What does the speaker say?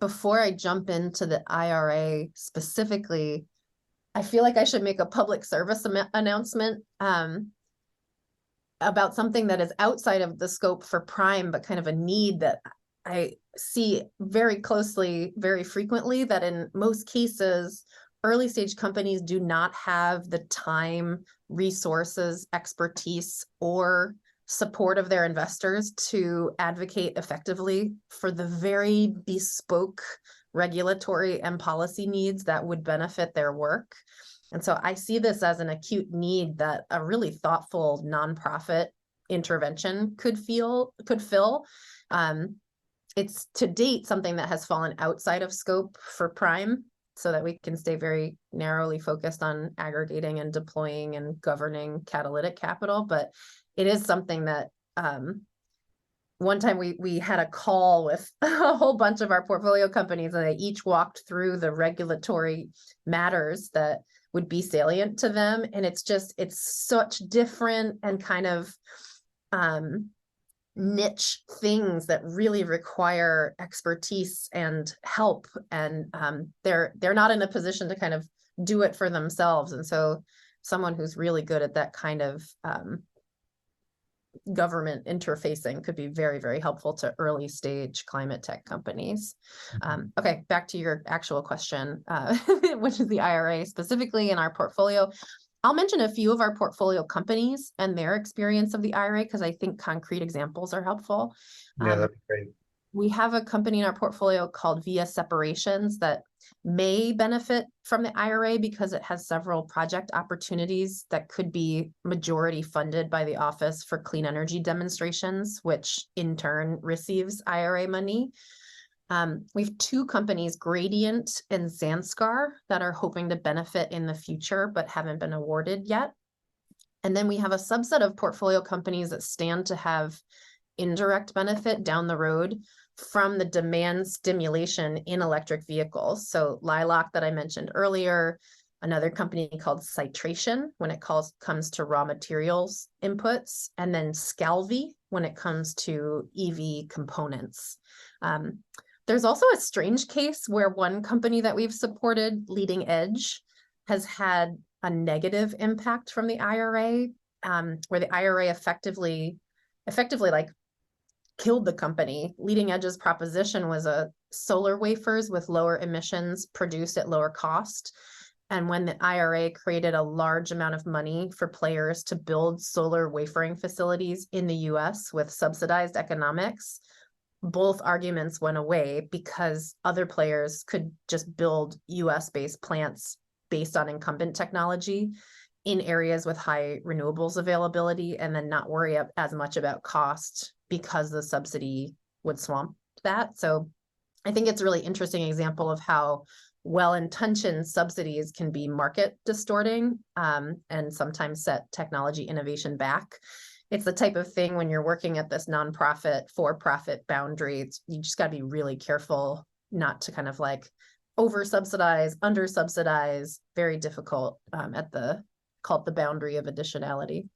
before I jump into the IRA specifically, I feel like I should make a public service announcement about something that is outside of the scope for Prime, but kind of a need that I see very closely, very frequently, that in most cases, early stage companies do not have the time, resources, expertise, or support of their investors to advocate effectively for the very bespoke regulatory and policy needs that would benefit their work. And so I see this as an acute need that a really thoughtful nonprofit intervention could fill. It's to date something that has fallen outside of scope for Prime, so that we can stay very narrowly focused on aggregating and deploying and governing catalytic capital. But it is something that one time we had a call with a whole bunch of our portfolio companies, and they each walked through the regulatory matters that would be salient to them. And it's such different and kind of niche things that really require expertise and help. And they're not in a position to kind of do it for themselves. And so someone who's really good at that kind of government interfacing could be very, very helpful to early stage climate tech companies. Okay, back to your actual question, which is the IRA specifically in our portfolio. I'll mention a few of our portfolio companies and their experience of the IRA, because I think concrete examples are helpful. Yeah, that'd be great. We have a company in our portfolio called Via Separations that may benefit from the IRA because it has several project opportunities that could be majority funded by the Office for Clean Energy Demonstrations, which in turn receives IRA money. We have two companies, Gradient and Zanskar, that are hoping to benefit in the future but haven't been awarded yet. And then we have a subset of portfolio companies that stand to have indirect benefit down the road from the demand stimulation in electric vehicles. So Lilac that I mentioned earlier, another company called Citration when it comes to raw materials inputs, and then Scalvi when it comes to EV components. There's also a strange case where one company that we've supported, Leading Edge, has had a negative impact from the IRA, where the IRA effectively like killed the company. Leading Edge's proposition was a solar wafers with lower emissions produced at lower cost. And when the IRA created a large amount of money for players to build solar wafering facilities in the US with subsidized economics, both arguments went away because other players could just build US-based plants based on incumbent technology in areas with high renewables availability, and then not worry as much about cost because the subsidy would swamp that. So I think it's a really interesting example of how well-intentioned subsidies can be market distorting and sometimes set technology innovation back. It's the type of thing when you're working at this nonprofit for-profit boundary, you just got to be really careful not to kind of like over-subsidize, under-subsidize, very difficult called the boundary of additionality.